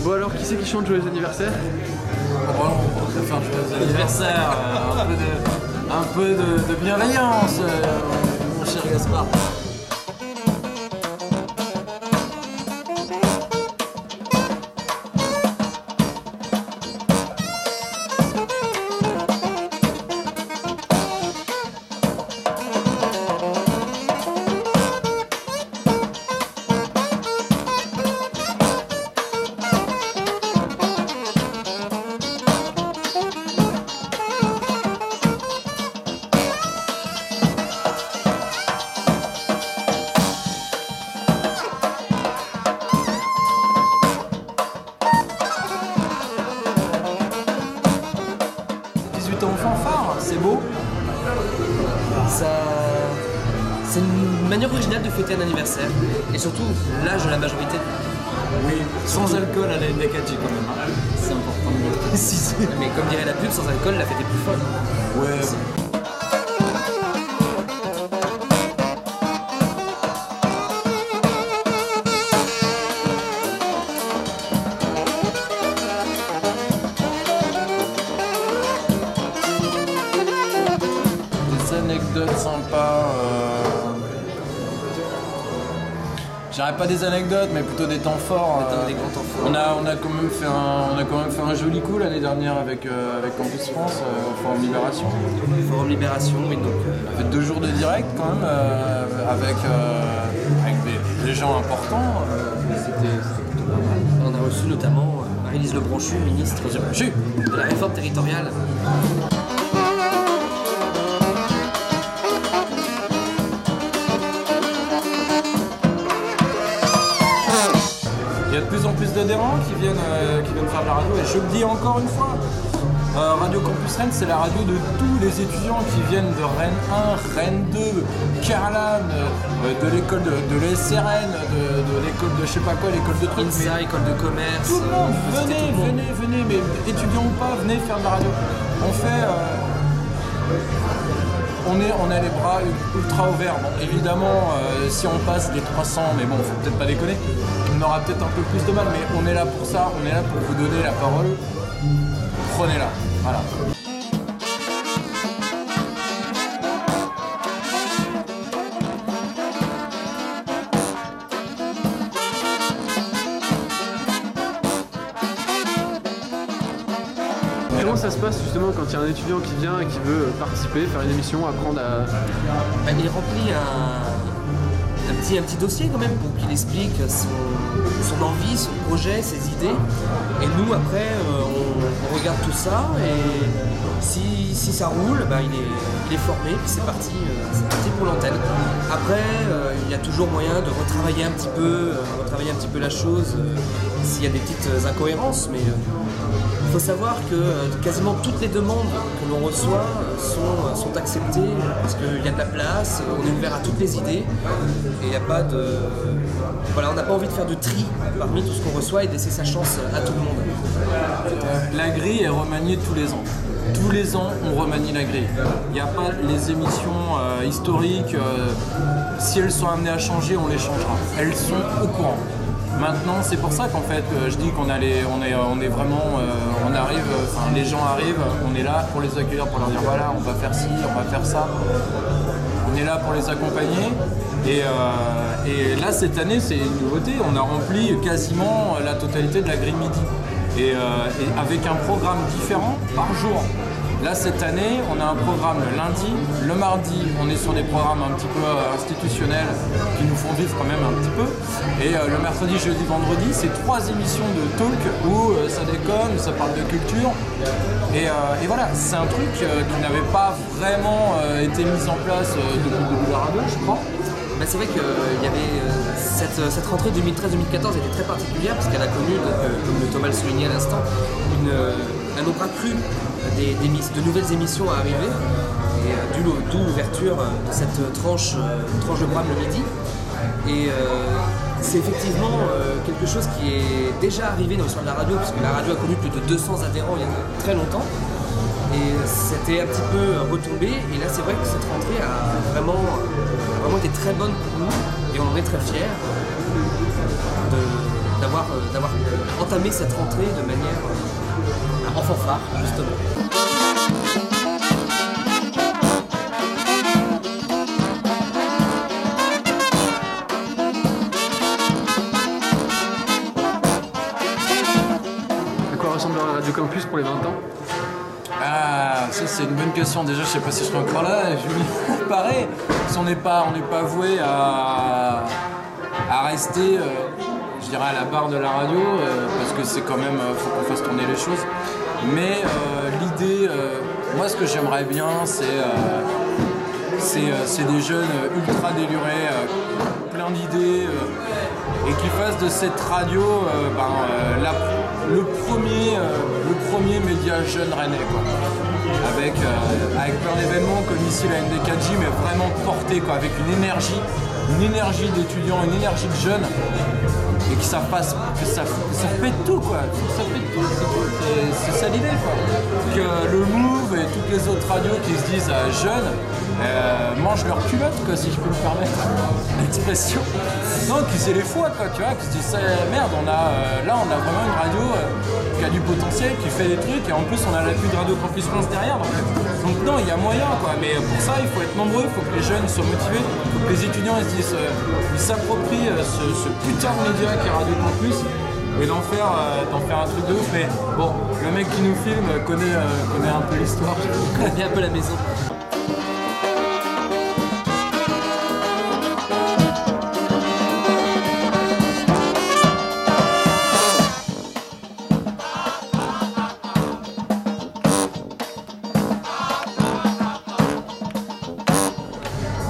Bon alors, qui c'est qui chante joyeux anniversaire? Bon, on va faire un joyeux anniversaire, un peu de bienveillance, mon cher Gaspard. 18 ans en fanfare, c'est beau. C'est une manière originale de fêter un anniversaire. Et surtout, l'âge de la majorité. Oui, sans alcool à la Nakati quand même. Hein. C'est important de le préciser. Mais comme dirait la pub, sans alcool, la fête est plus folle. Ouais. Anecdotes sympas. Je dirais pas des anecdotes, mais plutôt des temps forts. Des grands temps forts. On a quand même fait un joli coup l'année dernière avec Campus France au Forum Libération. Forum Libération, oui, donc. On a fait 2 jours de direct quand même avec des gens importants. C'était plutôt pas mal. On a reçu notamment Marie-Lise Lebranchu, ministre de la réforme territoriale. Il y a de plus en plus d'adhérents qui viennent faire de la radio, et je le dis encore une fois, Radio Campus Rennes, c'est la radio de tous les étudiants qui viennent de Rennes 1, Rennes 2, Carlan, de l'école de l'ESRN, de l'école de je sais pas quoi, l'école de trucs. INSA, école de commerce. Tout le monde, venez, mais étudiants ou pas, venez faire de la radio. On a les bras ultra ouverts. Bon, évidemment, si on passe des 300, mais bon, faut peut-être pas déconner, on aura peut-être un peu plus de mal, mais on est là pour ça, on est là pour vous donner la parole. Prenez-la, voilà. Comment ça se passe justement quand il y a un étudiant qui vient et qui veut participer, faire une émission, apprendre à... Il remplit un petit dossier quand même pour qu'il explique son envie, son projet, ses idées. Et nous après on regarde tout ça et si ça roule, il est formé, puis c'est parti pour l'antenne. Après il y a toujours moyen de retravailler un petit peu la chose s'il y a des petites incohérences, mais il faut savoir que quasiment toutes les demandes que l'on reçoit sont acceptées parce qu'il y a de la place, on est ouvert à toutes les idées et il n'y a pas de... Voilà, on n'a pas envie de faire de tri parmi tout ce qu'on reçoit et de laisser sa chance à tout le monde. La grille est remaniée tous les ans. Tous les ans, on remanie la grille. Il n'y a pas les émissions historiques. Si elles sont amenées à changer, on les changera. Elles sont au courant. Maintenant, c'est pour ça qu'en fait, je dis qu'on est vraiment, on arrive, enfin les gens arrivent, on est là pour les accueillir, pour leur dire voilà, on va faire ci, on va faire ça. On est là pour les accompagner. Et là, cette année, c'est une nouveauté. On a rempli quasiment la totalité de la grille midi. Et avec un programme différent par jour. Là, cette année, on a un programme le lundi, le mardi, on est sur des programmes un petit peu institutionnels qui nous font vivre quand même un petit peu. Et le mercredi, jeudi, vendredi, c'est 3 émissions de talk où ça déconne, ça parle de culture. Et voilà, c'est un truc qui n'avait pas vraiment été mis en place depuis le début de la radio, je crois. C'est vrai qu'il y avait cette rentrée 2013-2014 était très particulière parce qu'elle a connu, comme Thomas le soulignait à l'instant, un nombre accru de nouvelles émissions à arriver, et d'où l'ouverture de cette tranche de programme le midi. Et c'est effectivement quelque chose qui est déjà arrivé dans l'histoire de la radio, puisque la radio a connu plus de 200 adhérents il y a très longtemps. Et c'était un petit peu retombé, et là c'est vrai que cette rentrée a vraiment été très bonne pour nous, et on en est très fiers d'avoir entamé cette rentrée de manière en fanfare, justement. À quoi ressemblera Radio Campus pour les 20 ans? Ah, ça c'est une bonne question. Déjà, je sais pas si je serai encore là. Pareil, si on n'est pas voué à rester, je dirais, à la barre de la radio, parce que c'est quand même, faut qu'on fasse tourner les choses. Mais l'idée, moi, ce que j'aimerais bien, c'est des jeunes ultra délurés, plein d'idées, et qui fassent de cette radio le premier média jeune rennais, quoi. Avec plein d'événements comme ici la ND4J, mais vraiment porté, quoi, avec une énergie d'étudiants, une énergie de jeunes, et que ça passe, que ça pète tout, quoi. Ça pète tout, c'est ça l'idée, quoi. Que le Move et toutes les autres radios qui se disent jeunes mangent leur culotte, quoi, si je peux me permettre l'expression. Non, qu'ils aient les fois, quoi, tu vois, qu'ils se disent merde, on a vraiment une radio qui a du potentiel, qui fait des trucs, et en plus on a l'appui de Radio Campus France derrière, donc non, il y a moyen, quoi, mais pour ça il faut être nombreux, il faut que les jeunes soient motivés, il faut que les étudiants ils se disent, ils s'approprient ce putain de média qui est Radio Campus, et d'en faire un truc de ouf. Mais bon, le mec qui nous filme connaît un peu l'histoire. Il connaît un peu la maison.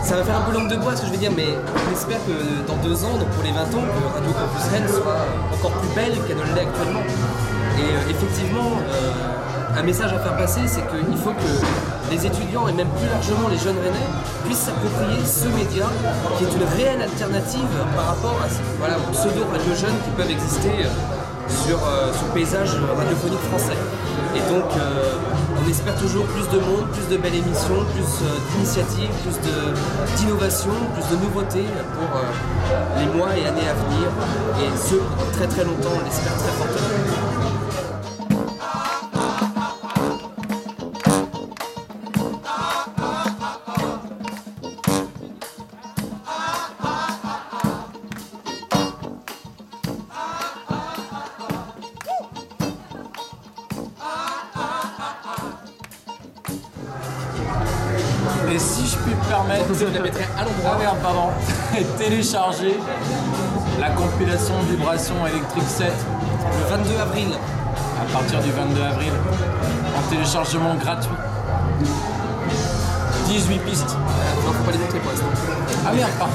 Ça va faire un peu langue de bois ce que je vais dire, mais on espère que dans 2 ans, donc pour les 20 ans, que Radio Campus Rennes soit encore plus belle qu'elle ne l'est actuellement. Et effectivement, un message à faire passer, c'est qu'il faut que les étudiants et même plus largement les jeunes rennais puissent s'approprier ce média qui est une réelle alternative par rapport à aux pseudo-radios jeunes qui peuvent exister sur le paysage radiophonique français. Et donc, on espère toujours plus de monde, plus de belles émissions, plus d'initiatives, plus d'innovation, plus de nouveautés pour les mois et années à venir. Et ce, pour très très longtemps, on l'espère très fortement. Et si je puis me permettre, Je la mettrai à l'endroit. Ah merde, pardon, télécharger la compilation Vibration électrique 7 Le 22 avril. à partir du 22 avril en téléchargement gratuit. 18 pistes. Non, faut pas les montrer pour l'instant. Ah merde, pardon.